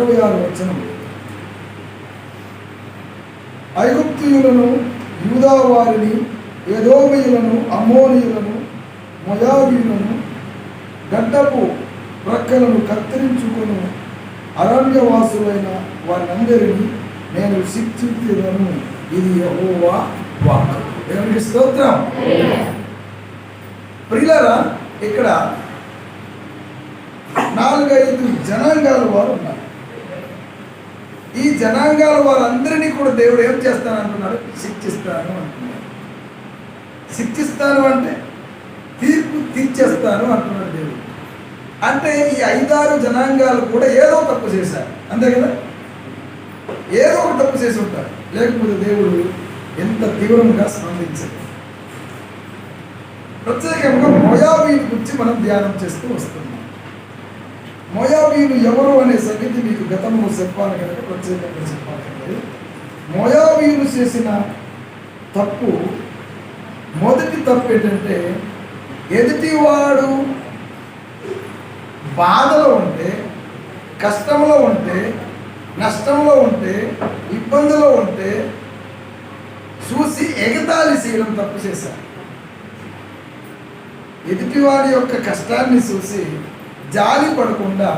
26 ఐగుప్తీయులను, యూదా వారిని, ఎదోమీయులను, అమ్మోనీయులను, మోయాబీయులను, గడ్డపు ప్రక్కలను కత్తిరించుకుని అరణ్యవాసులైన వారందరినీ నేను శిక్షించెదను. ఇది యెహోవా వాక్కు. దేవునికి స్తోత్రం. ప్రియులారా, ఇక్కడ 4-5 జనాంగాల వారు ఉన్నారు. ఈ జనాంగాల వారందరినీ కూడా దేవుడు ఏం చేస్తాను అంటున్నాడు? శిక్షిస్తాను అంటున్నాడు. శిక్షిస్తాను అంటే తీర్పు తీర్చేస్తాను అంటున్నాడు దేవుడు. అంటే ఈ 5-6 జనాంగాలు కూడా ఏదో తప్పు చేశారు, అంతే కదా? ఏదో ఒక తప్పు చేసి ఉంటారు, లేకపోతే దేవుడు ఎంత తీవ్రంగా స్పందించాడు. ప్రత్యేకంగా మోయాబీయుల గురించి మనం ధ్యానం చేస్తూ వస్తున్నాం. మోయాబీయులు ఎవరు అనే సంగతి మీకు గతంలో చెప్పాలి కనుక ప్రత్యేకంగా చెప్పాలి. మోయాబీయులు చేసిన తప్పు, మొదటి తప్పు ఏంటంటే, ఎదుటివాడు బాధలో ఉంటే, కష్టంలో ఉంటే, నష్టంలో ఉంటే, ఇబ్బందిలో ఉంటే చూసి ఎగతాళి చేయడం తప్పు చేశారు. ఎదుటివాడి యొక్క కష్టాన్ని చూసి జాలి పడకుండా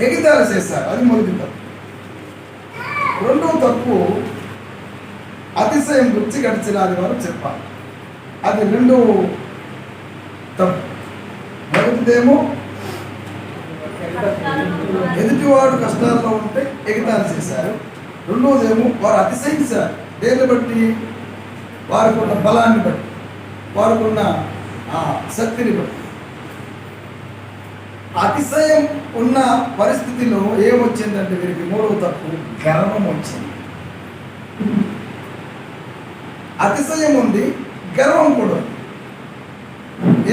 ఎగతాళి చేశారు. అది మొదటి తప్పు. రెండో తప్పు, అతిశయం గురించి గడిచిన ఆదివారం చెప్పాలి. అది రెండో తప్పు. మొదటిదేమో ఎదుటివాడు కష్టాల్లో ఉంటే ఎగతాళి చేశారు. రెండోదేమో వారు అతిశయించారు. దేన్ని బట్టి? వారికి ఉన్న బలాన్ని బట్టి, వారికి ఉన్న శక్తిని బట్టి. అతిశయం ఉన్న పరిస్థితిలో ఏమొచ్చిందంటే వీరికి మూడవ తప్పు, గర్వం వచ్చింది. అతిశయం ఉంది, గర్వం కూడా ఉంది.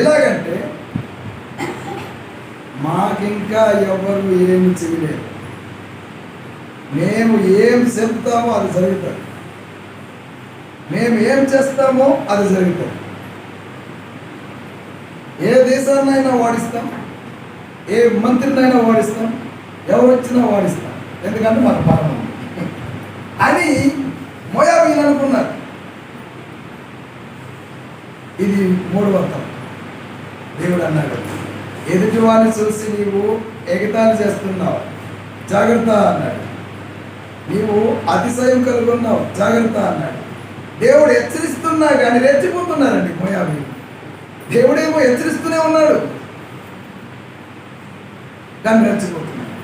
ఎలాగంటే, మాకింకా ఎవరు ఏమి చేయలేదు, మేము ఏం చెప్తామో అది జరుగుతుంది, మేము ఏం చేస్తామో అది జరుగుతుంది. ఏ దేశాన్నైనా వాడిస్తాం, ఏ మంత్రినైనా వాడిస్తాం, ఎవరు వచ్చినా వాడిస్తాం, ఎందుకంటే మాకు బలం అని మోయాబీయులు అనుకున్నారు. ఇది మూడవ తప్పు. దేవుడు అన్నాడు, ఎదుటి వారిని చూసి నీవు ఎగతాళి చేస్తున్నావు, జాగ్రత్త అన్నాడు. నీవు అతిశయం కలుగున్నావు, జాగ్రత్త అన్నాడు. దేవుడు హెచ్చరిస్తున్నా కానీ రెచ్చిపోతున్నారండి మోయాబీయులు. దేవుడేమో హెచ్చరిస్తూనే ఉన్నాడు కానీ రెచ్చిపోతున్నాడు.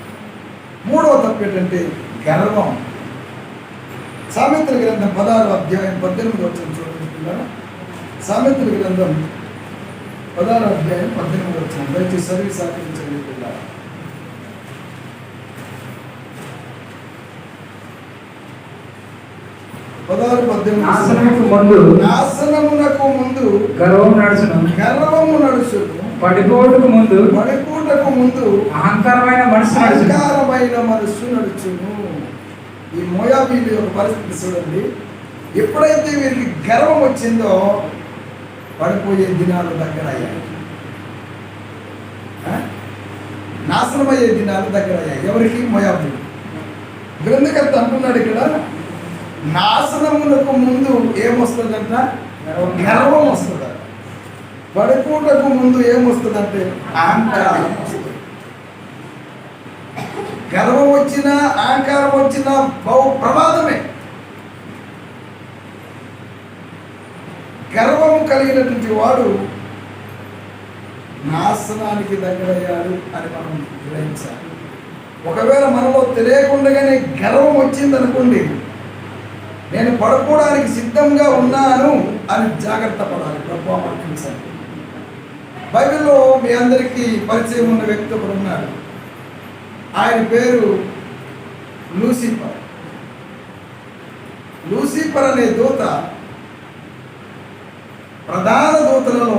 మూడవ తప్పు ఏంటంటే గర్వం. సామెతల గ్రంథం 16 చూడండి. సామెతల గ్రంథం 16 దయచేసి చదివి సాధించండి పిల్లలు. 16-18 నాశనమునకు ముందు గర్వము నడుచును, పడిపోటుకు ముందు అహంకారమైన మనస్సు నడుచును. ఈ మోయాబీయుల యొక్క పరిస్థితి చూడండి. ఎప్పుడైతే వీరికి గర్వం వచ్చిందో పడిపోయే దినాలు దగ్గర అయ్యాయి, నాశనమయ్యే దినాలు దగ్గర అయ్యాయి. ఎవరికి? మోయాబీయులు. గ్రంథకర్త అంటున్నాడు ఇక్కడ, నాశనమునకు ముందు ఏమొస్తుందంట? గర్వం వస్తుందట. పడిపోటకు ముందు ఏమొస్తుందంటే అహంకారం వస్తుంది. గర్వం వచ్చినా అహంకారం వచ్చినా బహు ప్రమాదమే. గర్వం కలిగినటువంటి వాడు నాశనానికి దగ్గరయ్యాడు అని మనం గ్రహించాలి. ఒకవేళ మనలో తెలియకుండానే గర్వం వచ్చిందనుకోండి, నేను పడుకోవడానికి సిద్ధంగా ఉన్నాను అని జాగ్రత్త పడాలి. ప్రభావం అనిపించాలి. బైబిల్లో మీ అందరికీ పరిచయం ఉన్న వ్యక్తి ఒకడు ఉన్నాడు. ఆయన పేరు లూసిఫర్. లూసిఫర్ అనే దూత, ప్రధాన దూతలలో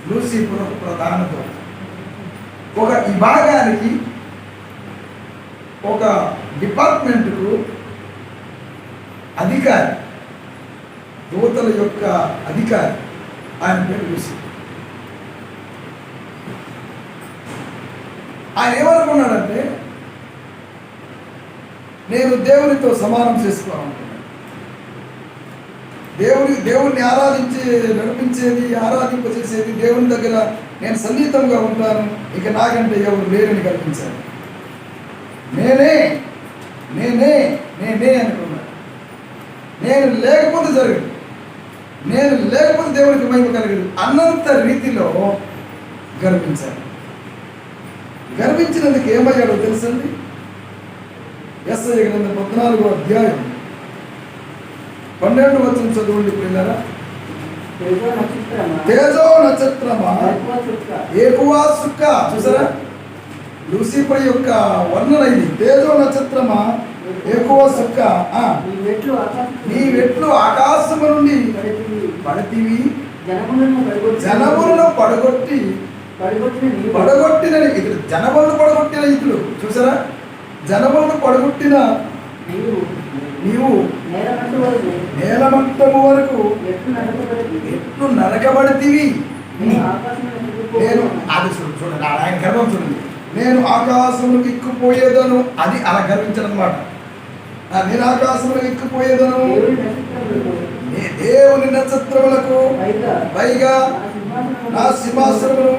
లూసిఫర్ ప్రధాన దూత. ఒక విభాగానికి, ఒక డిపార్ట్మెంట్కు అధికారి, దూతల యొక్క అధికారి. ఆయన పేరు లూసిఫర్. ఆయన ఏమనుకున్నాడంటే, నేను దేవునితో సమానం చేసుకోవాలనుకున్నాను. దేవుణ్ణి ఆరాధించి నడిపించేది, ఆరాధింపచేసేది దేవుని దగ్గర నేను సన్నిహితంగా ఉంటాను, ఇక నాకంటే ఎవరు లేరని కల్పించాను. నేనే నేనే నేనే అనుకున్నాను. నేను లేకపోతే జరగదు, నేను లేకపోతే దేవునికి మహిమ కలగదు అన్నంత రీతిలో గర్వించాను. గర్వించినందుకు ఏమయ్యాడో తెలుసండి? యెషయా గ్రంథం 14వ అధ్యాయం 12వ వచనం చదవండి పిల్లరా. తేజో నక్షత్రమా ఎక్కువ సుక్క. చూసారా, లూసిఫర్ యొక్క వర్ణన ఇది. తేజో నక్షత్రమా ఎక్కువ సుక్క, నీ వెట్లు ఆకాశము నుండి పడతివి, జనములను పడగొట్టిన ఇతడు. జనములను పడగొట్టిన ఇతడు. చూసారా, జనములను పడగొట్టిన నీవు నేలమట్టము వరకు ఎట్లు నరకబడితివి. నేను అది చూడండి, ఆయన గర్వం చూడండి. నేను ఆకాశములకు ఎక్కిపోయేదను, అది అలా గర్వించడం అన్నమాట. నేను ఆకాశములకు ఎక్కిపోయేదను, దేవుని నక్షత్రములకు పైగా నా సింహాసనమును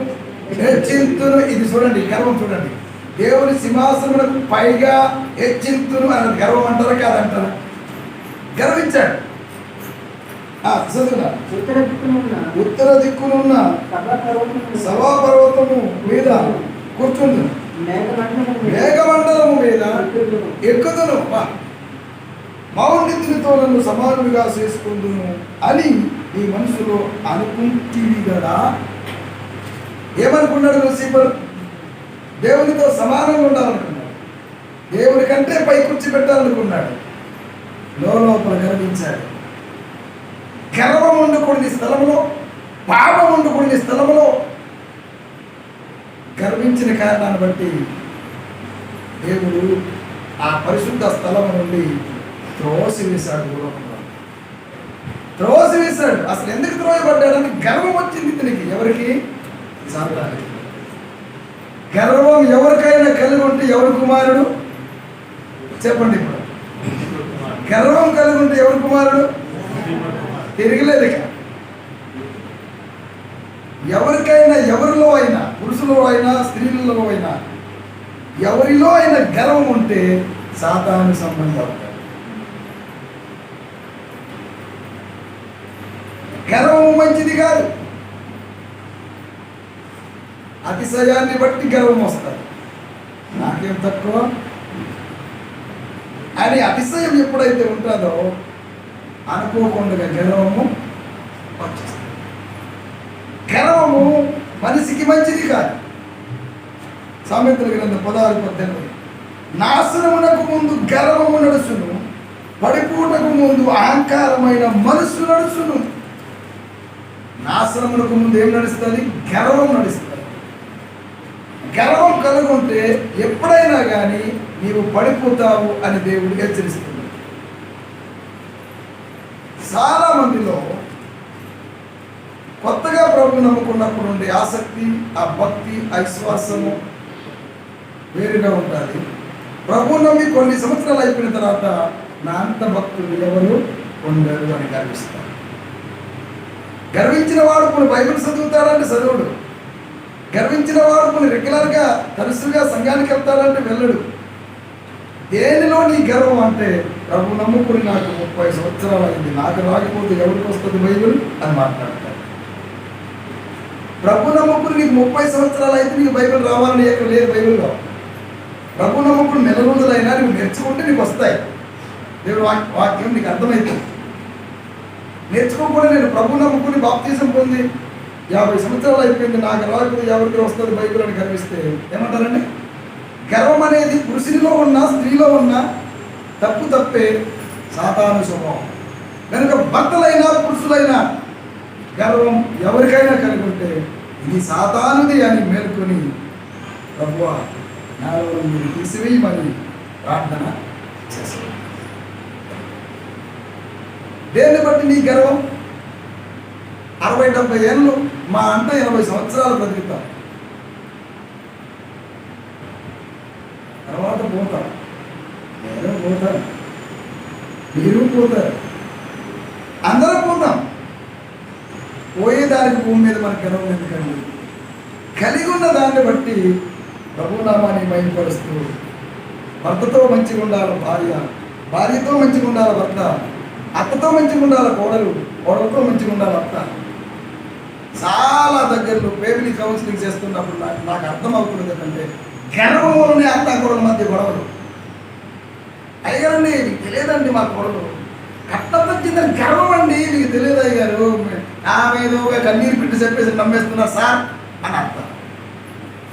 హెచ్చింతును. ఇది చూడండి, గర్వం చూడండి. దేవుని సింహాసనములకు పైగా హెచ్చింతును అని గర్వం అంటారా కాదంటారా? గర్వించాడు. ఉత్తర దిక్కునున్న సభాపర్వతము మీద కూర్చుందును, మేఘమండలము మీద ఎక్కుదును, మౌనితునితో నన్ను సమానుడిగా చేసుకుందును అని ఈ మనసులో అనుకుంటేవి కదా. ఏమనుకున్నాడు లూసిఫర్? దేవునితో సమానంగా ఉండాలనుకున్నాడు, దేవుని కంటే పై కూర్చోబెట్టాలనుకున్నాడు. లోపల గర్వించాడు. గర్వం ఉండుకుని స్థలంలో, పాపం ఉండుకుని స్థలంలో గర్వించిన కారణాన్ని బట్టి దేవుడు ఆ పరిశుద్ధ స్థలం నుండి త్రోసివేశాడు. త్రోసివేశాడు. అసలు ఎందుకు త్రోయబడ్డాడని గర్వం వచ్చింది ఇతనికి. ఎవరికి? సాతానుకి. గర్వం ఎవరికైనా కలిగి ఉంటే ఎవరు కుమారుడు? చెప్పండి. ఇప్పుడు గర్వం కలిగి ఉంటే ఎవరు కుమారుడు? తిరగలేదు. ఇక ఎవరికైనా, ఎవరిలో అయినా, పురుషులో అయినా స్త్రీలలో అయినా, ఎవరిలో అయినా గర్వం ఉంటే సాతాను సంబంధం. గర్వం మంచిది కాదు. అతిశయాన్ని బట్టి గర్వం వస్తుంది. నాకేం తక్కువ అని అతిశయం ఎప్పుడైతే ఉంటుందో అనుకోకుండా గర్వము వచ్చేస్తుంది. గర్వము మనిషికి మంచిది కాదు. సామెతల గ్రంథం 16:18 నాశనమునకు ముందు గర్వము నడుచును, పడిపోటకు ముందు అహంకారమైన మనసు నడుచును. నాశనమునకు ముందు ఏం నడుస్తుంది? గర్వం నడుస్తుంది. గర్వం కలుగుంటే ఎప్పుడైనా కానీ నీవు పడిపోతావు అని దేవుడు హెచ్చరిస్తున్నాడు. చాలా మందిలో కొత్తగా ప్రభువుని నమ్ముకున్నప్పుడు ఉండే ఆసక్తి, ఆ భక్తి, ఆ విశ్వాసము వేరుగా ఉంటుంది. ప్రభువుని నమ్మి కొన్ని సంవత్సరాలు అయిపోయిన తర్వాత నా అంత భక్తులు ఎవరు ఉండరు అని గర్విస్తారు. గర్వించిన వాడు కొన్ని బైబిల్ చదువుతాడంటే చదువుడు. గర్వించిన వాడు కొన్ని రెగ్యులర్గా తరచుగా సంఘానికి వెళ్తాడంటే వెళ్ళడు. దేనిలో నీ గర్వం అంటే, ప్రభు నమ్ముకుని నాకు 30 సంవత్సరాలు అయింది, నాకు రాకపోతే ఎవరికి వస్తుంది బైబిల్ అని మాట్లాడతాడు. ప్రభు నమ్ముకుని నీకు 30 సంవత్సరాలు అయితే నీకు బైబిల్ రావాలని ఎక్కడ లేదు బైబిల్లో. ప్రభు నమ్ముకుని నెల రోజులైనా నువ్వు నేర్చుకుంటే నీకు వస్తాయి. దేవుడు వాక్యం నీకు అర్థమవుతుంది. నేర్చుకోకుండా నేను ప్రభు నమ్ముకుని బాప్తీసం పొంది 50 సంవత్సరాలు అయిపోయింది, నాకు రాకపోతే ఎవరికి వస్తుంది బైబిల్ అని గర్విస్తే ఏమంటారండి? గర్వం అనేది పురుషునిలో ఉన్నా స్త్రీలో ఉన్నా తప్పే, సాతాను స్వభావం. కనుక భర్తలైనా పురుషులైనా గర్వం ఎవరికైనా కలిగి ఉంటే ఇది సాతానుది అని మేల్కొని ప్రభువా నాలో మీరు తీసివేయమని ప్రార్థన చేస్తాను. దేన్ని బట్టి నీ గర్వం? 60-70 ఏళ్ళు మా అంట 80 సంవత్సరాలు బ్రతుకుతాం, తర్వాత పోతాం. పోతారు, మీరు పోతారు, అందరం పోతాం. పోయేదానికి భూమి మీద మనకు గర్వం ఎందుకండి? కలిగి ఉన్న దాన్ని బట్టి ప్రభునామాన్ని మహిమపరుస్తూ భర్తతో మంచిగా ఉండాలి భార్య, భార్యతో మంచిగా ఉండాలి భర్త, అత్తతో మంచిగా ఉండాలి కోడలు, కోడలతో మంచిగా ఉండాలి అత్త. చాలా దగ్గరలో ఫ్యామిలీ కౌన్సిలింగ్ చేస్తున్నప్పుడు నాకు అర్థమవుతున్నది ఏంటంటే గర్వంలోనే అత్త కోడల మధ్య గొడవలు. అయ్యారండి మీకు తెలియదండి, మా కోడలు కట్నం వచ్చిందని గర్వం అండి, మీకు తెలియదు అయ్యారు, ఆమె ఏదో కన్నీరు పెట్టి చెప్పేసి నమ్మేస్తున్నారు సార్ అని అత్త.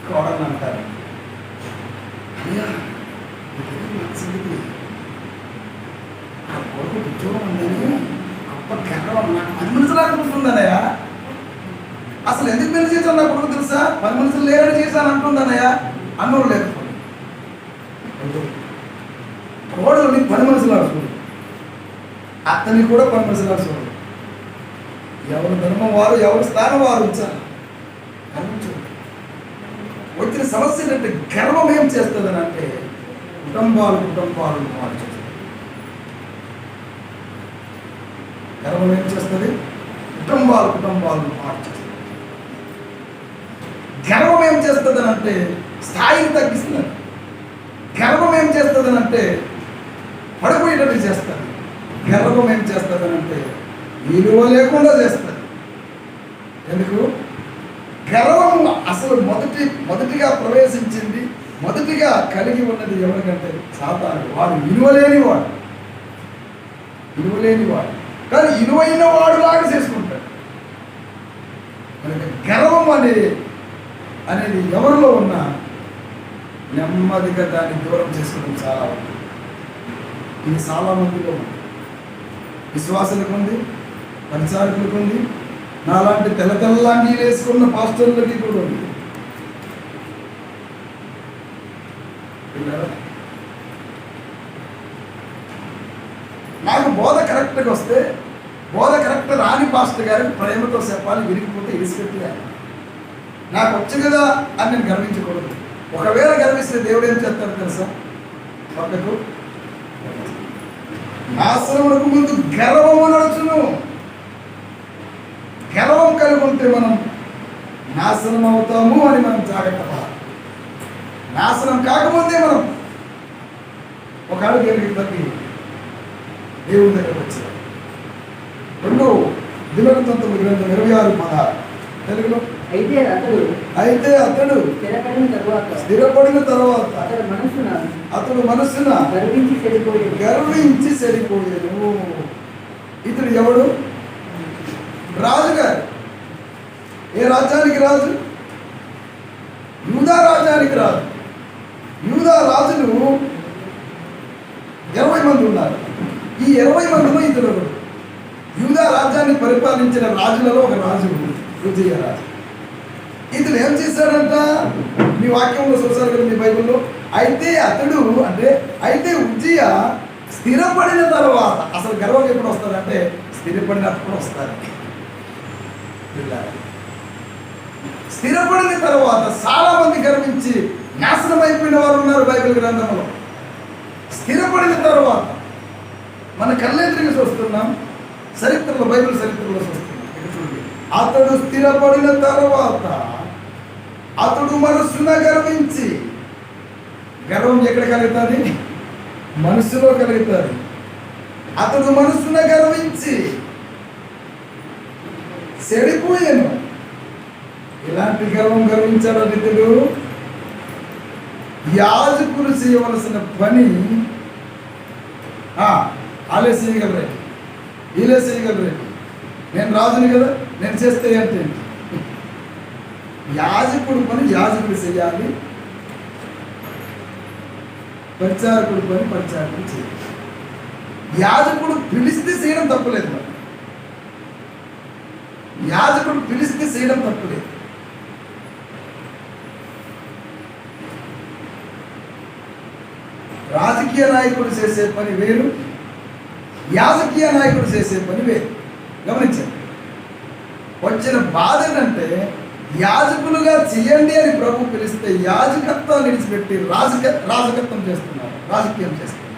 కోడలు అంటారు అయ్యా ఆ కొడుకు ఉద్యోగం ఉందని అప్ప గర్వం నాకు 10 మనుషులు అనుకుంటుందనయ్యా. అసలు ఎందుకు పెళ్లి చేశాను నా కొడుకు తెలుసా? 10 మనుషులు లేరని చేశాను అంటుందనయ్యా. అన్నోడు లేకపోతే కోడలని 10 మనుషులు ఆడుకోడు, అతని కూడా 10 మనుషులు ఆడుకోడు. ఎవరి ధర్మం వారు, ఎవరి స్థానం వారు ఉంచాలి. వచ్చిన సమస్య ఏంటంటే గర్వం ఏం చేస్తుందని అంటే కుటుంబాలు మార్చేస్తుంది. గర్వం ఏం చేస్తుంది? కుటుంబాలు మార్చేస్తుంది. గర్వం ఏం చేస్తుందని అంటే స్థాయిని తగ్గిస్తుంది. గర్వం ఏం చేస్తుందని అంటే పడిపోయేటట్టు చేస్తుంది. గర్వం ఏం చేస్తుందని అంటే విలువ లేకుండా చేస్తుంది. ఎందుకు? గర్వం అసలు మొదటిగా ప్రవేశించింది, మొదటిగా కలిగి ఉన్నది ఎవరికంటే సాతాను. వాడు విలువలేనివాడు కానీ విలువైన వాడులాగా చేసుకుంటాడు. గర్వం అనేది ఎవరిలో ఉన్నా నెమ్మదిగా దాన్ని దూరం చేసుకోవడం చాలా ఉంది. ఇది చాలా మందిలో ఉంది. విశ్వాసులకు ఉంది, పరిచారకులకు ఉంది, నాలాంటి తెల్లలాంటి వేసుకున్న పాస్టర్లకి కూడా ఉంది. నాకు బోధ కరెక్ట్గా వస్తే, బోధ కరెక్ట్ రాని పాస్టర్ గారికి ప్రేమతో చెప్పాలి, విరిగిపోతే ఇరిసిపెట్టాలి. నాకు వచ్చు కదా అని నేను గర్వించకూడదు. ఒకవేళ గర్విస్తే దేవుడు ఏం చేస్తాడు తెలుసా? పక్కకు నాశనమునకు ముందు గర్వము నడుచును. గర్వం కలిగి ఉంటే మనం నాశనం అవుతాము అని మనం జాగ్రత్త పడాలి. నాశనం కాకముందే మనం ఒక అడుగు ఎరిగి దేవుని దగ్గర వచ్చారు. 2 దినవృత్తాంతముల గ్రంథం 26:16 తెలుగులో. అయితే అతడు స్థిరపడిన తర్వాత అతడు మనస్సున గర్వించి చెడిపోయాడు. ఇతడు ఎవడు? రాజుగారు. ఏ రాజ్యానికి రాజు? యూదా రాజ్యానికి రాజు. యూదా రాజులు 20 మంది ఉన్నారు. ఈ 20 మందిలో ఇతడు యూదా రాజ్యాన్ని పరిపాలించిన రాజులలో ఒక రాజు ఉజ్జియా రాజు. ఇతడు ఏం చేశాడంట? మీ వాక్యంలో చూసారు కదా, మీ బైబిల్లో. అయితే ఉజ్జియా స్థిరపడిన తర్వాత, అసలు గర్వం ఎప్పుడు వస్తుందంటే స్థిరపడినప్పుడు వస్తారు. స్థిరపడిన తర్వాత చాలా మంది గర్వించి నాశనం అయిపోయిన వారు ఉన్నారు బైబిల్ గ్రంథంలో. స్థిరపడిన తర్వాత మన కళ్ళెదురుగా చూస్తున్నాం, చరిత్రలో, బైబిల్ చరిత్రలో చూస్తున్నాం. అతడు స్థిరపడిన తర్వాత అతడు మనస్సున గర్వించి. గర్వం ఎక్కడ కలుగుతుంది? మనస్సులో కలుగుతుంది. అతడు మనస్సున గర్వించి చెడిపోయాను. ఇలాంటి గర్వించాడు ఇతడు. యాజకులు చేయవలసిన పని వాళ్ళే చేయగలరు, వీళ్ళే చేయగలరు. నేను రాజుని కదా, నేను చేస్తే అంటే యాజకుడు పని యాజకుడు చేయాలి, పరిచారకుడు పని పరిచారకుడు చేయాలి. యాజకుడు పిలిస్తే చేయడం తప్పులేదు. మరి యాజకుడు పిలిస్తే చేయడం తప్పులేదు. రాజకీయ నాయకుడు చేసే పని వేరు, యాజకీయ నాయకుడు చేసే పని వేరు. గమనించండి. వచ్చిన బాధ ఏంటంటే యాజకులుగా చేయండి అని ప్రభు పిలిస్తే యాజకత్వాన్ని విడిచిపెట్టి రాజకత్వం చేస్తున్నారు, రాజకీయం చేస్తున్నారు.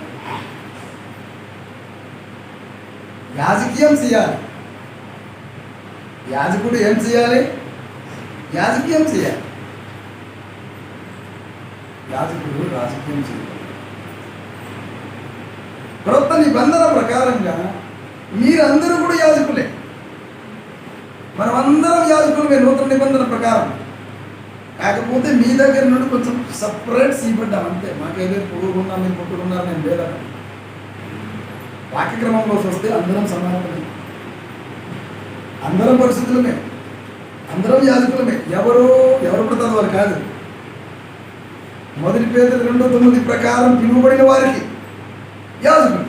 యాజకీయం చేయాలి. యాజకుడు ఏం చేయాలి? యాజకీయం చేయాలి. యాజకుడు రాజకీయం చేయాలి. క్రొత్త నిబంధన ప్రకారంగా మీరందరూ కూడా యాజకులే. మనమందరం యాజకులమే నూతన నిబంధన ప్రకారం. కాకపోతే మీ దగ్గర నుండి కొంచెం సపరేట్ సీపడ్డాం అంతే. మాకేదో పురుగుకున్నాం, మీరు పుట్టుకున్నారు, నేను లేదా. వాక్యక్రమంలో వస్తే అందరం సమానమే, అందరం పరిస్థితులమే, అందరం యాజకులమే. ఎవరు పడతారు వారు కాదు. 1 పేతురు 2:9 ప్రకారం పిలువబడిన వారికి యాజకులు,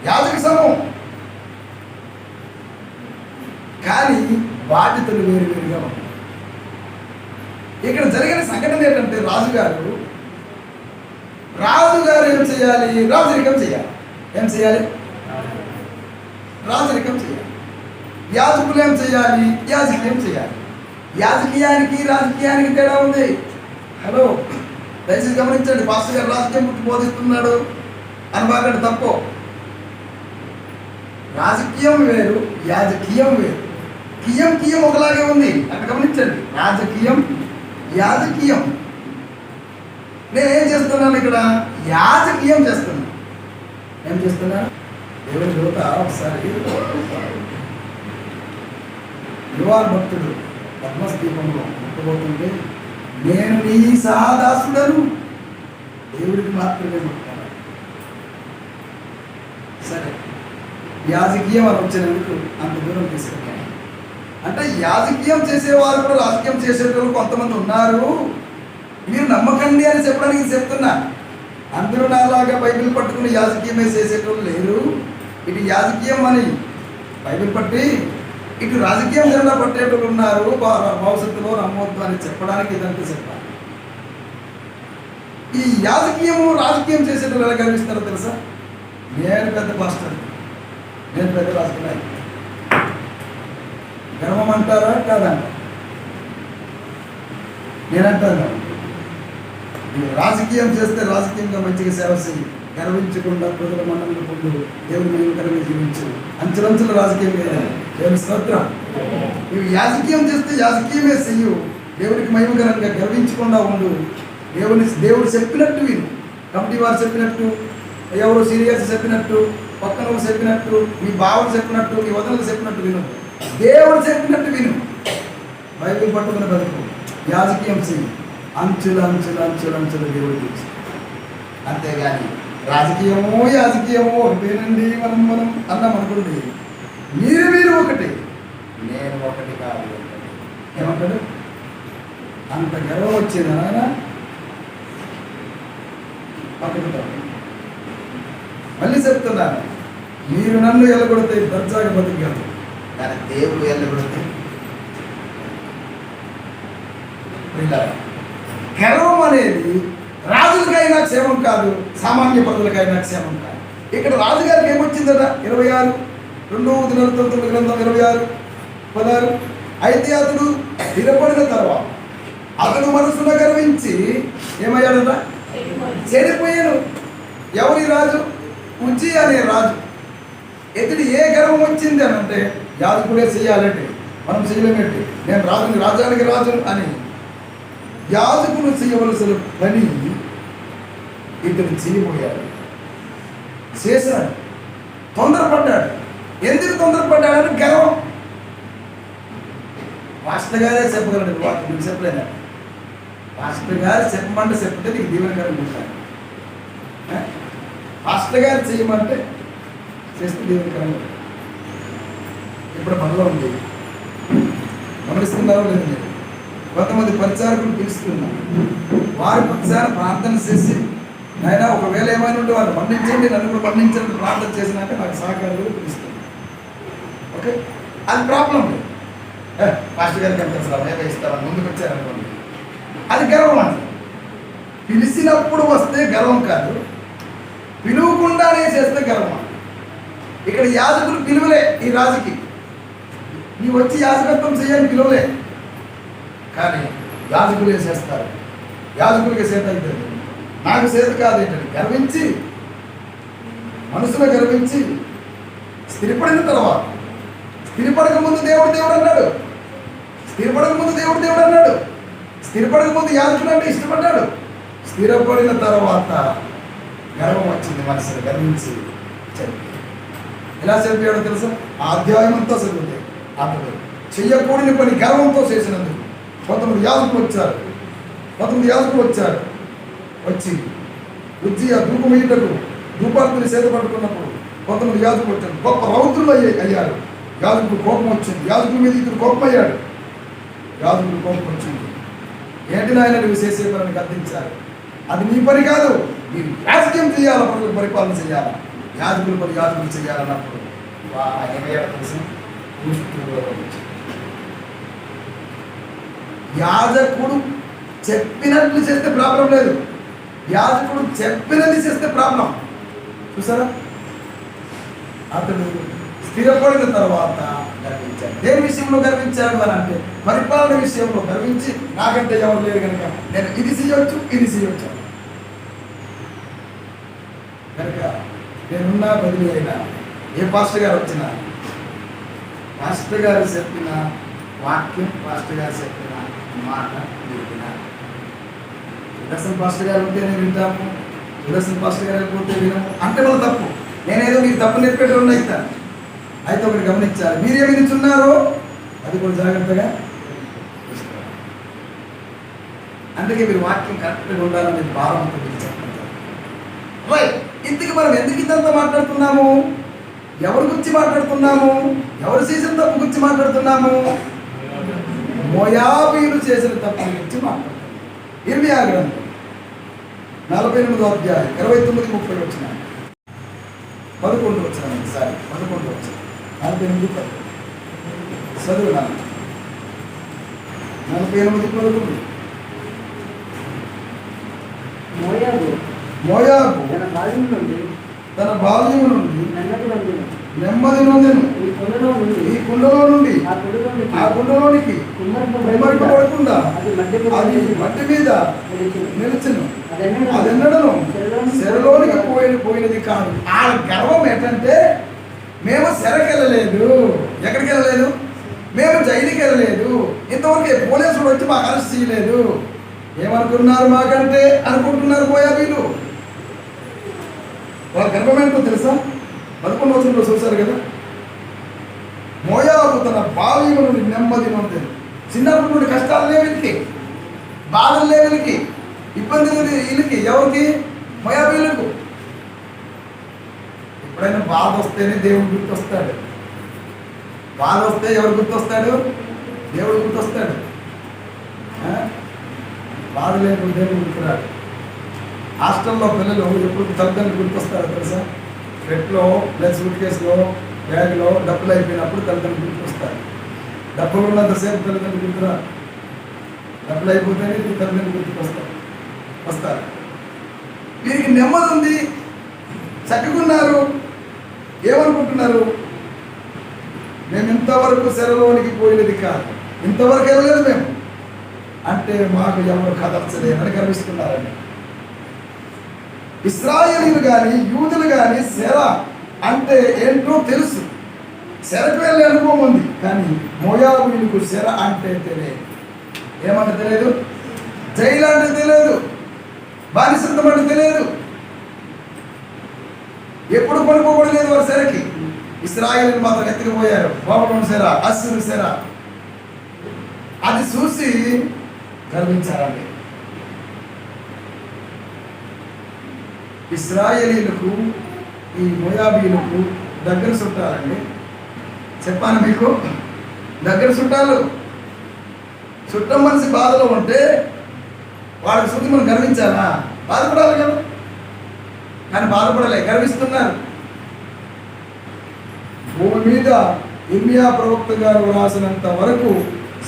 యాజక సమూహం. కానీ బాధ్యతలు వేరువేరుగా ఉన్నాయి. ఇక్కడ జరిగిన సంఘటన ఏంటంటే రాజుగారు ఏం చేయాలి? రాజరికం చేయాలి. ఏం చేయాలి? రాజరికం చేయాలి. యాజకులు ఏం చేయాలి? యాజకీయం చేయాలి. యాజకీయానికి రాజకీయానికి తేడా ఉంది. హలో, దయచేసి గమనించండి. పాస్టర్ గారు రాజకీయం గురించి బోధిస్తున్నాడు అనబాకండి తప్పు. రాజకీయం వేరు, యాజకీయం వేరు. కియం ఒకలాగే ఉంది అక్కడ గమనించండి. రాజకీయం, యాజకీయం. నేనేం చేస్తున్నాను ఇక్కడ? యాజకీయం చేస్తున్నాను. ఏం చేస్తున్నా? దేవుని దూత ఒకసారి యువా భక్తుడు పద్మస్తీపంలో ముట్టబోతుంటే, నేను నీ సహదాసుడను, దేవుడికి మాత్రమే ముట్టాను. సరే, యాజకీయం అని వచ్చినందుకు అంత దూరం తీసుకెళ్ళాను. అంటే యాజకీయం చేసేవారు కూడా రాజకీయం చేసేటప్పుడు కొంతమంది ఉన్నారు, మీరు నమ్మకండి అని చెప్పడానికి చెప్తున్నా. అందరూ నాలాగా బైబిల్ పట్టుకుని యాజకీయమే చేసేటోళ్ళు లేరు. ఇటు యాజకీయం అని బైబిల్ పట్టి ఇటు రాజకీయం జెండా పట్టేటోళ్ళు ఉన్నారు. భవిష్యత్తులో నమ్మవద్దు అని చెప్పడానికి ఇదంతా చెప్పాలి. ఈ యాజకీయము రాజకీయం చేసేటోళ్ళు ఎలా గర్విస్తారో తెలుసా? నేను పెద్ద పాస్టర్, నేను పెద్ద రాజకీయ గర్వం అంటారా కాదంట? నేనంటాను, రాజకీయం చేస్తే రాజకీయంగా మంచిగా సేవ చేయి, గర్వించకుండా ప్రజల మన్ననలు పొందు, దేవుని మహిమకరంగా జీవించు. అంచెలంచెల రాజకీయం లేదా? దేవుని స్తోత్రం. నువ్వు యాజకీయం చేస్తే యాజకీయమే చెయ్యు, దేవునికి మహిమకరంగా గర్వించకుండా ఉండు. దేవుడు చెప్పినట్టు విను. కమిటీ వారు చెప్పినట్టు, ఎవరు సీరియస్ చెప్పినట్టు, పక్కన చెప్పినట్టు, మీ బావలు చెప్పినట్టు, మీ వదనలు చెప్పినట్టు విను. దేవుడు చెప్పినట్టు విను. బైబిల్ పట్టుకుని బతుకు. యాజకీయం చెయ్యి. అంచులు దేవుడు చూసి. అంతేగాని యాజకీయమో ఒకటేనండి మనం అన్నాం అనుకోండి, మీరు ఒకటి, నేను ఒకటి కాదు. ఏమంటాడు? అంత గర్వం వచ్చింది నాయన. మళ్ళీ చెప్తున్నాను, మీరు నన్ను ఎల్లగొడితే దర్జాగా బతికారు, కానీ దేవుడు ఎల్లగొడితే గర్వం అనేది రాజులకైనా క్షేమం కాదు, సామాన్య ప్రజలకైనా క్షేమం కాదు. ఇక్కడ రాజుగారికి ఏమొచ్చిందట? 26 గ్రంథం 26:16. అయితే అతడు స్థిరపడిన తర్వాత అతడు మనసులో గర్వించి ఏమయ్యాడట? చెడిపోయాను. ఎవరి రాజు? ఉజ్జి అనే రాజు. ఇతడు ఏ గర్వం వచ్చింది అని అంటే, యాజకుడే చెయ్యాలంటే మనం చేయలేమేంటి, నేను రాజుని, రాజానికి రాజు అని యాజకులు చేయవలసిన పని ఇతడు చేయబోయాడు, చేశాడు. తొందరపడ్డాడు. ఎందుకు తొందరపడ్డాడని గర్వం. పాస్టర్ గారే చెప్పగలడు వాక్యం, నువ్వు చెప్పలేదా? పాస్టర్ గారు చెప్పమంటే చెప్తే నీకు దీవెనకరంగా ఉంటాడు. పాస్టర్ గారు చేయమంటే చేస్తే దీవెనకరంగా. ఇప్పుడు మనలో ఉంది, గమనిస్తున్నారో లేదు మీరు? కొంతమంది పరిచారకులు పిలుస్తున్నారు, వారి పక్షాన ప్రార్థన చేసి, నాయన ఒకవేళ ఏమైనా ఉంటే వారు పండించండి, నన్ను కూడా పండించండి ప్రార్థన చేసినాక నాకు సహకారాలు పిలుస్తుంది. ఓకే, అది ప్రాబ్లం లేదు. పాస్టర్ గారికి ఎంత సమయం ఇస్తామని ముందుకు వచ్చారనుకోండి, అది గర్వం అంట. పిలిచినప్పుడు వస్తే గర్వం కాదు, పిలువకుండానే చేస్తే గర్వం. ఇక్కడ యాజకులు పిలువలే ఈ రాజుకి, నీవు వచ్చి యాజకత్వం చేయని పిలువలే, కానీ యాజకులే చేస్తారు. యాజకులకి చేత అవుతుంది, నాకు చేత కాదు ఏంటంటే గర్వించి, మనసులో గర్వించి స్థిరపడిన తర్వాత, స్థిరపడక ముందు దేవుడు దేవుడు అన్నాడు, స్థిరపడక ముందు దేవుడు దేవుడు అన్నాడు, స్థిరపడక ముందు యాజకుడు అంటే ఇష్టపడ్డాడు. స్థిరపడిన తర్వాత గర్వం వచ్చింది, మనసులో గర్వించి చనిపోయాడు. ఎలా చనిపోయాడో తెలుసా? ఆ అధ్యాయం అంతా చదివితే అతడు చెయ్యకూడని పని గర్వంతో చేసినందుకు 19 యాజకులు వచ్చారు. వచ్చి ఉజ్జియా ధూపమీయుటకు ధూపార్తిని చేత పట్టుకున్నప్పుడు 19 యాజకులు వచ్చారు. గొప్ప రౌద్రులు అయ్యారు. యాజకుడు కోపం వచ్చింది. యాజకుల మీద ఇతడు కోపం అయ్యాడు. యాజకుడు కోపం వచ్చింది. ఏంటి నాయన నువ్వు చేసే పని గద్దించారు? అది నీ పని కాదు, మీరు రాజకీయం చేయాలా, ప్రజలకు పరిపాలన చేయాలా, యాజకులు పని యాజకులు చేయాలన్నప్పుడు యాజకుడు చెప్పినట్లు చేస్తే ప్రాబ్లం లేదు, యాజకుడు చెప్పినది చేస్తే ప్రాబ్లం. చూసారా? అతడు స్థిరపడిన తర్వాత గర్వించాడు. దేని విషయంలో గర్వించాడు అని అంటే పరిపాలన విషయంలో గర్వించి నాకంటే ఎవరు లేరు కనుక నేను ఇది చేయొచ్చు కనుక నేనున్నా బదిలీ అయినా, ఏ పాస్టర్ గారు వచ్చినా, పాస్టర్ గారు చెప్పిన వాక్యం, పాస్టర్ గారు చెప్పిన మాట వింటున్న, సుదర్శన్ పాస్టర్ గారు ఉంటే నేను వింటాము, సుదర్శన్ పాస్టర్ గారు పోతే వినము అంటే మన తప్పు. నేనేదో మీకు తప్పు నేర్పేటోళ్ళు అయితే ఒకటి గమనించాలి, మీరేమి వింటున్నారో అది కూడా జాగ్రత్తగా చూసుకోవాలి. అందుకే మీరు వాక్యం కరెక్ట్గా ఉండాలని భారం చెప్పండి. ఇంతకు మనం ఎందుకు ఇదంతా మాట్లాడుతున్నాము? ఎవరి గురించి మాట్లాడుతున్నాము? ఎవరు చేసిన తప్పు గురించి మాట్లాడుతున్నాము? మోయాబీయులు చేసిన తప్పు గురించి మాట్లాడుతున్నాము. ఇర్మియా గ్రంథం 48వ అధ్యాయం 29-30 వచ్చిన 11 వచ్చిన 11 వచ్చిన 48 చదువు 48-11. మోయాబు తన బాల్యము నుండి నెమ్మది నొందెను. ఈ కుండలో నుండి ఆ కుండలోనికి కుమ్మరింపబడకుండా అది మట్టి మీద నిలిచెను. అదెన్నడను చెరలోనికి పోయినది కాదు. ఆ గర్వం ఏంటంటే మేము చెరకెళ్ళలేదు. ఎక్కడికి వెళ్ళలేదు? మేము జైలుకి వెళ్ళలేదు. ఇంతవరకు పోలీసులు వచ్చి మాకు అరెస్ట్ చేయలేదు. ఏమనుకున్నారు? మాకంటే అనుకుంటున్నారు మోయాబీలు. వాళ్ళ గర్వం ఏంటో తెలుసా? 11వ వచనంలో చూశారు కదా, మోయాబు తన బాల్యము నుండి నెమ్మది నొందెను. చిన్నప్పటి నుండి కష్టాలు లేవికి, బాధలు లేవికి, ఇబ్బందులు వీళ్ళకి. ఎవరికి? మోయాబీలకు. ఎప్పుడైనా బాధ వస్తేనే దేవుడు గుర్తొస్తాడు. బాధ వస్తే ఎవరు గుర్తొస్తాడు? దేవుడు గుర్తొస్తాడు. బాధ లేకుండా దేవుడు గుర్తురాడు. హాస్టల్లో పిల్లలు ఎప్పుడు తల్లిదండ్రులు గుర్తొస్తారో తెలుసా? పెట్లో ప్లస్ సూట్ కేసులో బ్యాగ్లో డబ్బులు అయిపోయినప్పుడు తల్లిదండ్రులు గుర్తొస్తారు. డబ్బులు ఉన్నంతసేపు తల్లిదండ్రులు గుర్తురారు. డబ్బులు అయిపోతేనే తల్లిదండ్రులు వస్తారు. వీరికి నెమ్మది ఉంది, చక్కకున్నారు. ఏమనుకుంటున్నారు? మేము ఇంతవరకు చెరలోనికి పోయినది కాదు, ఇంతవరకు వెళ్ళలేదు మేము అంటే మాకు ఎవరు కదర్చలేదని గర్విస్తున్నారండి. ఇశ్రాయేలీలు కానీ యూదులు కానీ చెర అంటే ఏంటో తెలుసు, చెరకు వెళ్ళే అనుభవం ఉంది. కానీ మోయాబీయులకు చెర అంటే తెలియదు. ఏమంటే తెలియదు? జైలు అంటే తెలియదు, బానిసత్వం అంటే తెలియదు. ఎప్పుడు పడుకోకూడలేదు వారి చెరకి. ఇశ్రాయేలీలు మాత్రం ఎత్తుకుపోయారు. బాబులోని చెర, అస్సురు చెర. అది చూసి గర్వించారండి. ఇశ్రాయేలీలకు ఈ మోయాబీయులకు దగ్గర చుట్టాలండి. చెప్పాను మీకు, దగ్గర చుట్టాలు. చుట్టం మనిషి బాధలో ఉంటే వాడికి చూసి మనం గర్వించాలా? బాధపడాలి కదా. కానీ బాధపడలే, గర్విస్తున్నారు. భూమి మీద ఇర్మియా ప్రవక్త గారు రాసినంత వరకు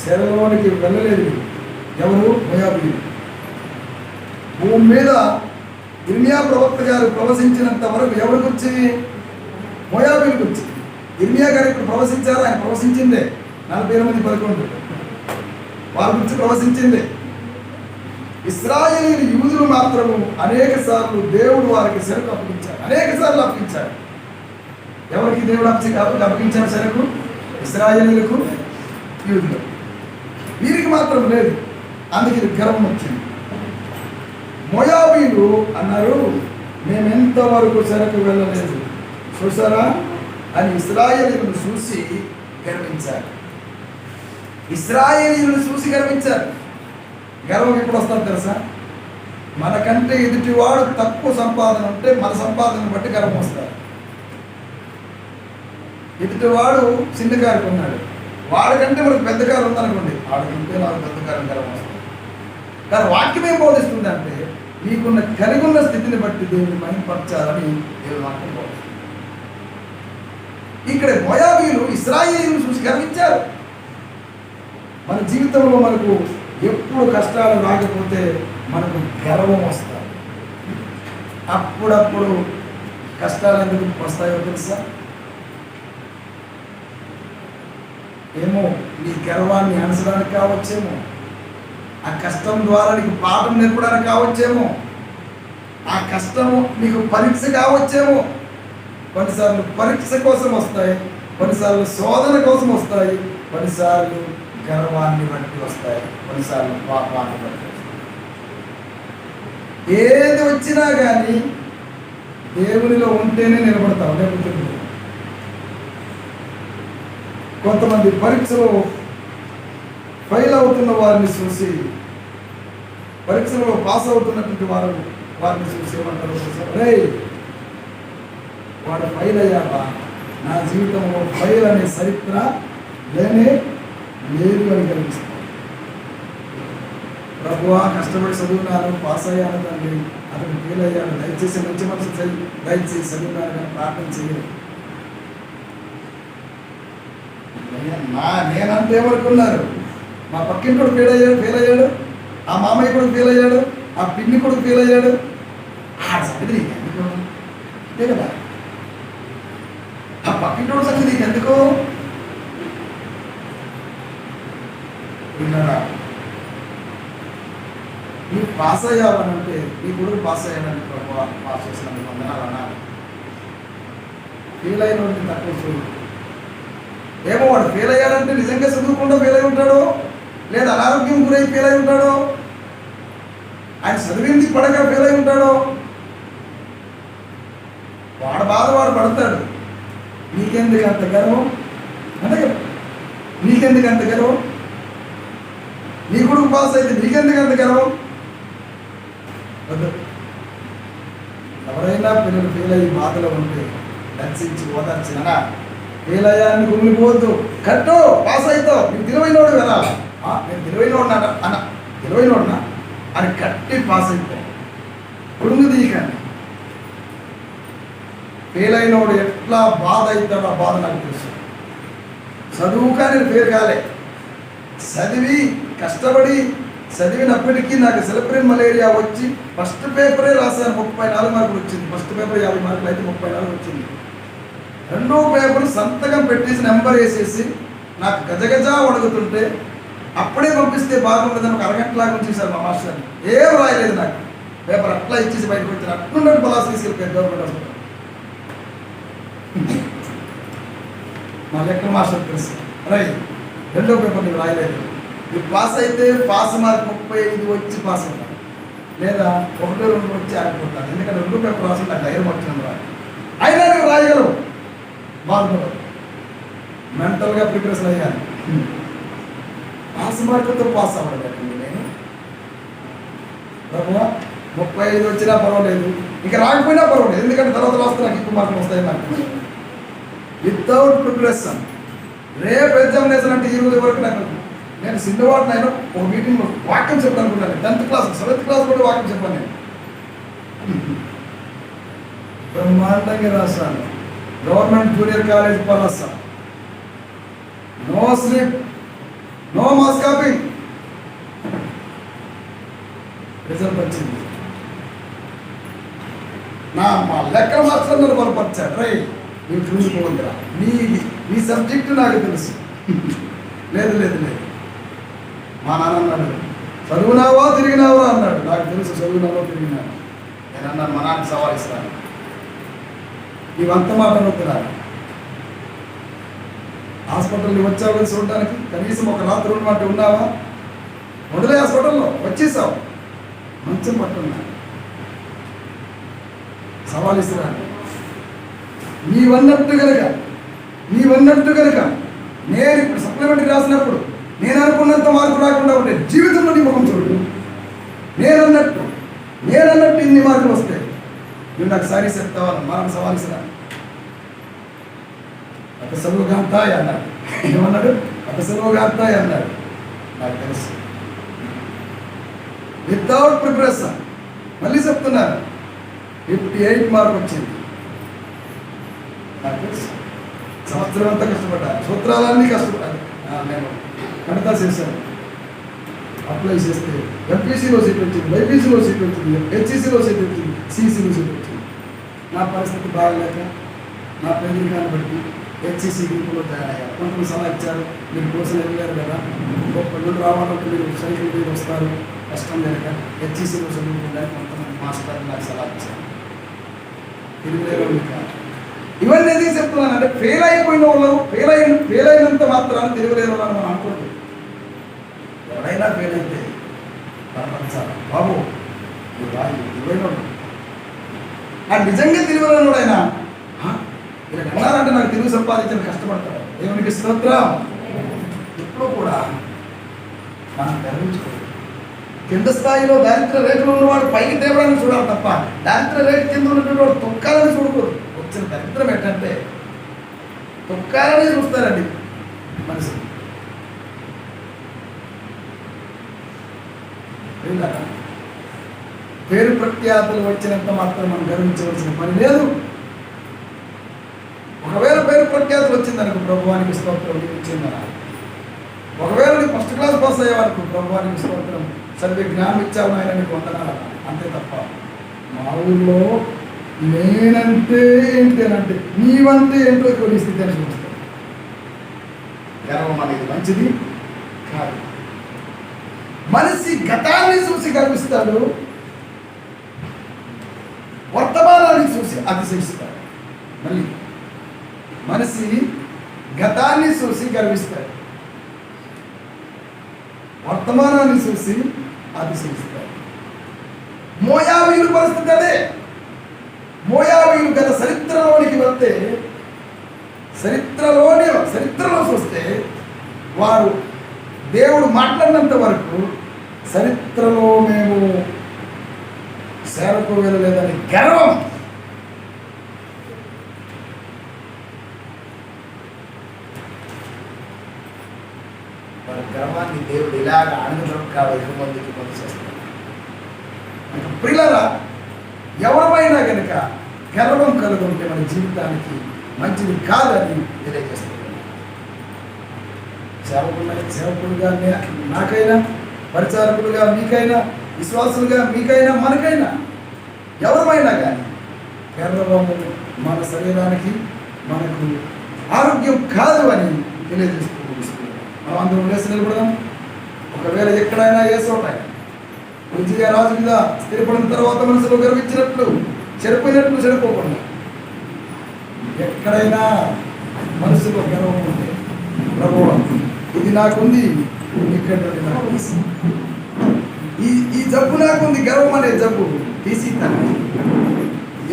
చెరలోనికి వెళ్ళలేదు ఎవరు? మోయాబీయులు. భూమి మీద ఇర్మియా ప్రవక్త గారు ప్రవశించినంత వరకు ఎవరికి వచ్చి? మోయాబీయులకు వచ్చి. ఇర్మియా గారు ఇప్పుడు ప్రవశించారు, ఆయన ప్రవశించిందే 48-11 వారి గురించి ప్రవశించింది. ఇశ్రాయేలీయులు యూదులు మాత్రము అనేక సార్లు దేవుడు వారికి చెరకు అప్పగించారు, అనేక సార్లు అప్పగించారు. ఎవరికి దేవుడు అప్పగించాడు చెరకు? ఇశ్రాయేలీయులకు, యూదులకు. వీరికి మాత్రం లేదు. అందుకే ఇది గర్వం వచ్చింది. మోయాబీలు అన్నారు, మేమెంతవరకు చెరకు వెళ్ళలేదు చూసారా అని ఇశ్రాయేలీయులను చూసి గర్వించారు. ఇశ్రాయేలీయులను చూసి గర్వించారు. గర్వం ఎప్పుడు వస్తుంది తెలుసా? మనకంటే ఎదుటివాడు తక్కువ సంపాదన ఉంటే మన సంపాదనను బట్టి గర్వం వస్తారు. ఎదుటివాడు చిన్న కారు కొన్నాడు, వాడికంటే మనకు పెద్ద కారు ఉందనుకోండి, వాడికంటే నాకు పెద్ద కారు గర్వం వస్తుంది. కానీ వాక్యం ఏం బోధిస్తుందంటే నీకున్న కలిగి ఉన్న స్థితిని బట్టి దేవుని మహిమపరచాలని దేవుని వాక్యం బోధిస్తుంది. ఇక్కడ మోయాబీలు ఇశ్రాయేలీయులను చూసి గర్వించారు. మన జీవితంలో మనకు ఎప్పుడు కష్టాలు రాకపోతే మనకు గర్వం వస్తుంది. అప్పుడప్పుడు కష్టాలు ఎందుకు వస్తాయో తెలుసా? ఏమో నీ గర్వాన్ని అణచడానికి కావచ్చేమో, ఆ కష్టం ద్వారా నీకు పాఠం నేర్పడానికి కావచ్చేమో, ఆ కష్టము నీకు పరీక్ష కావచ్చేమో. కొన్నిసార్లు పరీక్ష కోసం వస్తాయి, కొన్నిసార్లు శోధన కోసం వస్తాయి, కొన్నిసార్లు గర్వాన్ని బట్టి వస్తాయి, కొన్నిసార్లు పాపాన్ని బట్టి వస్తాయి. ఏది వచ్చినా కానీ దేవునిలో ఉంటేనే నిలబడతావు, లేకపోతే కొంతమంది పరీక్షలో ఫెయిల్ అవుతున్న వారిని చూసి, పరీక్షలో పాస్ అవుతున్నటువంటి వారిని చూసి ఏమంటారు? రే వాడు ఫెయిల్ అయ్యావా, నా జీవితంలో ఫెయిల్ అనే చరిత్ర లేనే లేదు అని కనిపిస్తాను. ప్రభువా కష్టపడి చదువున్నాను, పాస్ అయ్యాను తండ్రి, అతను ఫెయిల్ అయ్యాను, దయచేసి మంచి మనసు దయచేసి చదువున్నాను కానీ ప్రార్థన చేయలేదు. నేనంటే ఏమనుకున్నారు? మా పక్కింటి కూడా ఫెయిల్ అయ్యాడు, ఆ మామయ్య కూడా ఫెయిల్ అయ్యాడు, ఆ పిన్ని కూడా ఫెయిల్ అయ్యాడు. సంగతి ఎందుకు అంతే కదా, ఆ పక్కింటి సంగతి నీకు ఎందుకు? విన్నారా? నువ్వు పాస్ అయ్యావనంటే నీ కొడుకు పాస్ అయ్యాడని ప్రభావ పాస్ చేసినందుకు వందనాలు అన్నారు. ఫెయిల్ అయిన వాడిని తక్కువ చూడు. ఏమో వాడు ఫెయిల్ అయ్యాడంటే నిజంగా చదువుకుండా ఫెయిల్ అయి ఉంటాడో, లేదా అనారోగ్యం గురై ఫెయిల్ అయి ఉంటాడో, ఆయన చదివింది పడక ఫెయిల్ అయి ఉంటాడో, వాడు బాధ వాడు పడతాడు. నీకెందుకు అంత గర్వం? అంతే కదా, నీకెందుకు అంత గర్వం? నీ కొడుకు పాస్ అయితే నీకెందుకు అంత గర్వం? ఎవరైనా పిల్లలు ఫెయిల్ అయ్యి బాధలో ఉంటే దర్శించి ఓదార్చినా, ఫెయిల్ అయ్యాన్ని కుమిలిపోవద్దు, కట్టు పాస్ అవుతావు, నీకు తెలివైనోడు కదా, నేను తెలివైనోడునా అన్న, తెలివైనోడునా అని కట్టి పాస్ అయిపోయి కుడుంగు తీయకండి. ఫెయిల్ అయినోడు ఎట్లా బాధ అవుతాడో ఆ బాధ నాకు తెలుసు. చదువు కానీ ఫెయిల్ కాలే, చదివి కష్టపడి చదివినప్పటికీ నాకు సెలబ్రేట్ మలేరియా వచ్చి ఫస్ట్ పేపరే రాశాను, 34 మార్కులు వచ్చింది. ఫస్ట్ పేపర్ 50 మార్కులు అయితే 34 వచ్చింది. రెండో పేపర్ సంతకం పెట్టేసి నెంబర్ వేసేసి నాకు గజగజా వణుకుతుంటే అప్పుడే పంపిస్తే బాగుంటుందని ఒక అరగంటలాగా ఉంచేశారు మా మాస్టర్. ఏం రాయలేదు, నాకు పేపర్ అట్లా ఇచ్చేసి బయటకు వచ్చాను. అట్లుండే పలాస్ తీసుకెళ్ళిపోయారు గవర్నమెంట్ హాస్పిటల్. మా లెక్కల మాస్టర్ తెలుసు, రై రెండో పేపర్ నీకు రాయలేదు, నువ్వు పాస్ అయితే పాస్ మార్క్ 35 వచ్చి పాస్ అవుతాను, లేదా 1-2 వచ్చి ఆగిపోతాను. ఎందుకంటే రెండో పేపర్ రాసి నాకు ధైర్యం వచ్చిన రాదు. అయినా నువ్వు రాయగలవు, బాగుంటుంది. మెంటల్గా ప్రిపరేషన్ అయ్యాను. పాస్ మార్కులతో పాస్ అవ్వలేదండి నేను. ప్రభువా 35 వచ్చినా పర్వాలేదు, ఇంకా రాకపోయినా పర్వాలేదు, ఎందుకంటే తర్వాత రాస్తే నాకు ఎక్కువ మార్కులు వస్తాయి నాకు. వితౌట్ ప్రిపరేషన్ రేపు ఎగ్జామినేషన్ అంటే 20 వరకు నేను చిన్నవాడిని అయినా ఒక మీటింగ్లో వాక్యం చెప్పాలనుకున్నాను. 10th క్లాస్ 7th క్లాస్ కూడా వాక్యం చెప్పాను నేను. బ్రహ్మాండంగా రాశాను. Government junior college Palasa, no slip, no mass copying. Result వచ్చింది. మా లెక్కల మాస్టర్ నన్ను బలపరిచాడు, రై నువ్వు చూసుకోవద్దురా, నీ సబ్జెక్టు నాకు తెలుసు. లేదు లేదు లేదు, మా నాన్న అన్నాడు చదువునావా తిరిగినావా అన్నాడు. నాకు తెలుసు చదువునావా తిరిగినావా. నేను అన్నాను మా నాన్న సవాల్ ఇస్తాను, ఇవంత మాట వద్దురా, హాస్పిటల్ని వచ్చావు కలిసి ఉండడానికి కనీసం ఒక రాత్రి ఉన్నమాట ఉన్నావా? మొదలే హాస్పిటల్లో వచ్చేసావు, మంచం పట్టున్నా సవాల్ ఇస్తున్నాను. నీవన్నట్టు కనుక నేను ఇప్పుడు సప్లిమెంటరీ రాసినప్పుడు నేను అనుకున్నంత మార్కులు రాకుండా ఉంటే జీవితంలో నీ ముఖం చూడు. నేనన్నట్టు ఇన్ని మార్కులు వస్తాయి, నువ్వు నాకు సారీ చెప్తావా? మనం సవాల్ ఇస్తున్నాను. అపసర్వగాంతాయ్ అన్నాడు. ఏమన్నాడు? అపసర్వగాంతాయ్ అన్నాడు. నాకు తెలుసు, వితౌట్ ప్రిపరేషన్. మళ్ళీ చెప్తున్నారు, 58 మార్క్ వచ్చింది. నాకు తెలుసు, సంవత్సరం అంతా కష్టపడ్డాను, సూత్రాలన్నీ కష్టపడ్డాను. నేను కడతా చేశాను, అప్లై చేస్తే ఎంపీసీలో సీట్ వచ్చింది, బైపీసీలో సీట్ వచ్చింది, హెచ్ఈసీలో సీట్ వచ్చింది, సిఈసీలో సీట్ వచ్చింది. నా పరిస్థితి బాగలేక నా పేదరికాన్ని బట్టి హెచ్ఈసీ గ్రూపులో తయారయ్యారు. కొంతమంది సలహా ఇచ్చారు, మీరు కోసం వెళ్ళారు కదా, గొప్ప నుండి రావాలంటే మీరు సైకిల్ మీద వస్తారు, కష్టం కనుక హెచ్ఈసీలో చదువుకుంటారు. కొంతమంది మాస్టర్లు నాకు సలహా ఇచ్చారు. ఇవన్నీ ఎందుకు చెప్తున్నాను అంటే, ఫెయిల్ అయిపోయిన వాళ్ళు ఫెయిల్ అయినంత మాత్రాన్ని తిరగలేరు అని మనం అనుకోండి. ఎవరైనా ఫెయిల్ అయితే బాబు నిజంగా తిరగలేను అయినా ఇలా అన్నారంటే నాకు తెలుగు సంపాదించని కష్టపడతాడు. దేవునికి స్తోత్రం. ఎప్పుడూ కూడా మనం గర్వించుకోవాలి. కింద స్థాయిలో దారిద్ర రేఖలు ఉన్నవాడు పైకి తేవడానికి చూడాలి తప్ప దారిద్ర రేఖ కింద ఉన్నటువంటి వాడు తొక్కాలని చూడకూడదు. వచ్చిన దరిద్రం ఏంటంటే తొక్కాలని చూస్తారండి మనిషి. పేరు ప్రఖ్యాతులు వచ్చినంత మాత్రం మనం గర్వించవలసిన పని లేదు. ఒకవేళ పేరు ప్రఖ్యాతులు వచ్చిందనుకో ప్రభువానికి స్తోత్రం ఇచ్చిందనా. ఒకవేళ నీకు ఫస్ట్ క్లాస్ పాస్ అయ్యేవారికి ప్రభువానికి స్తోత్రం, సర్వే జ్ఞానం ఇచ్చావు ఆయన నీకు వందనాలు, అంతే తప్ప మా ఊళ్ళో నేనంటే ఏంటి అని అంటే నీవంటే ఏంటో కొన్ని స్థితి అని చూస్తాను. గర్వం అనేది మంచిది కాదు. మనిషి గతాన్ని చూసి గర్విస్తాడు, వర్తమానాన్ని చూసి అతిశయిస్తాడు. మళ్ళీ మనిషి గతాన్ని చూసి గర్విస్తాడు, వర్తమానాన్ని చూసి అతిశయిస్తాడు. మోయాబీయుల పరిస్థితి అదే. మోయాబీయులు గత చరిత్రలోనికి వెళ్తే చరిత్రలో చూస్తే వారు దేవుడు మాట్లాడినంత వరకు చరిత్రలో మేము సేవకు వెళ్ళలేదని గర్వం. వారి గర్వాన్ని దేవుడు ఇలాగ అణగదొక్క మందికి పనిచేస్తాడు. ప్రియులారా, ఎవరైనా కనుక గర్వం కలుగుంటే మన జీవితానికి మంచిది కాదని తెలియజేస్తుంది. సేవకులుగా నాకైనా, పరిచారకులుగా మీకైనా, విశ్వాసులుగా మీకైనా, మనకైనా, ఎవరమైనా కానీ గర్వము మన శరీరానికి మనకు ఆరోగ్యం కాదు అని తెలియజేస్తూ మనం అందరం లేసి నిలబడదాం. ఒకవేళ ఎక్కడైనా ఏ చోట విజయ రాజు మీద స్థిరపడిన తర్వాత మనసులో గర్వించినట్లు చెడిపోయినట్లు చెడిపోకుండా ఎక్కడైనా మనసులో గర్వం ఉంటే ప్రభువా ఇది నాకుంది, ఇక్కడ ఈ జబ్బు నాకుంది, గర్వం అనే జబ్బు తీసి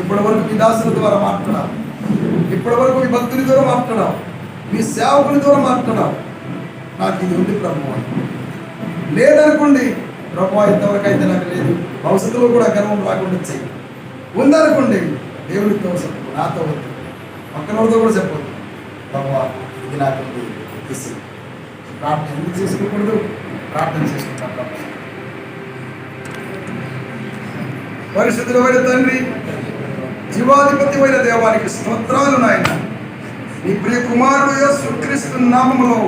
ఇప్పటి వరకు మీ దాసుల ద్వారా మాట్లాడాం, ఇప్పటి వరకు మీ భక్తుని ద్వారా మాట్లాడాం, మీ సేవకుని ద్వారా మాట్లాడాం. నాకు ఇది ఉంది ప్రభువా, లేదనుకోండి ప్రభువా ఇంతవరకు అయితే నాకు లేదు, భవిష్యత్తులో కూడా గర్వం రాకుండా చెయ్యి. ఉందనుకోండి దేవుడితో చెప్పు, నాతో వద్దు, పక్కనతో కూడా చెప్పొద్దు, ప్రభువా ఇది నాకు తీసి. ప్రార్థన ఎందుకు చేసుకోకూడదు? ప్రార్థన చేసుకుంటాం. పరిశుద్ధుడైన తండ్రి, జీవాధిపతి అయిన దేవానికి స్తోత్రాలు నాయన. నీ ప్రియ కుమారుడు యేసుక్రీస్తు నామములో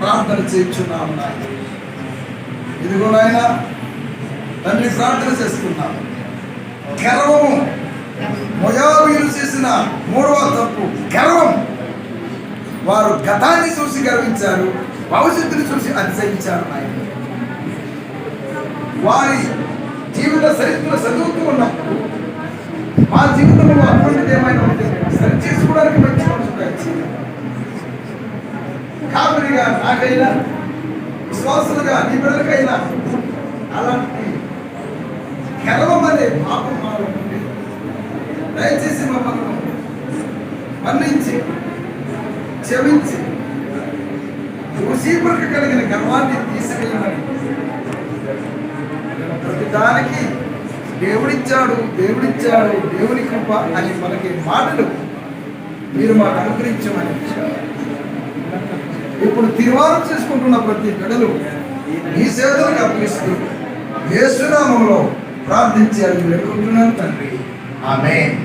ప్రార్థన చేయించున్నాము నాయన. ఇదిగో నాయన తండ్రి, ప్రార్థన చేసుకున్నాము. గర్వము మోయాబీయులు చేసిన మూడవ తప్పు గర్వం. వారు గతాన్ని చూసి గర్వించారు, భవిష్యత్తుని చూసి అతిశయించారు నాయన. వారి జీవిత చరిత్ర చదువుతూ ఉన్నప్పుడు మా జీవితంలో అటువంటిది ఏమైనా ఉంటే సరి చేసుకోవడానికి మంచి మనసు కాపురిగా నాకైనా, విశ్వాసులుగా నీ బిడ్డలకైనా అలాంటి గర్వమనే పాపం మాలో ఉంది. దయచేసి మమ్మల్ని మన్నించి క్షమించి యోసేపుకు కలిగిన గర్వాన్ని తీసివేయమని, ప్రతి దానికి దేవుడిచ్చాడు దేవుడిచ్చాడు దేవుని కృప అని మనకి మాటలు మీరు మాకు అనుగ్రహించమని, ఇప్పుడు తీర్మానం చేసుకుంటున్న ప్రతి బిడ్డలు ఈ సేవలకు అప్పగిస్తూ యేసు నామములో ప్రార్థించి అది వేడుకుంటున్నాను తండ్రి. ఆమేన్.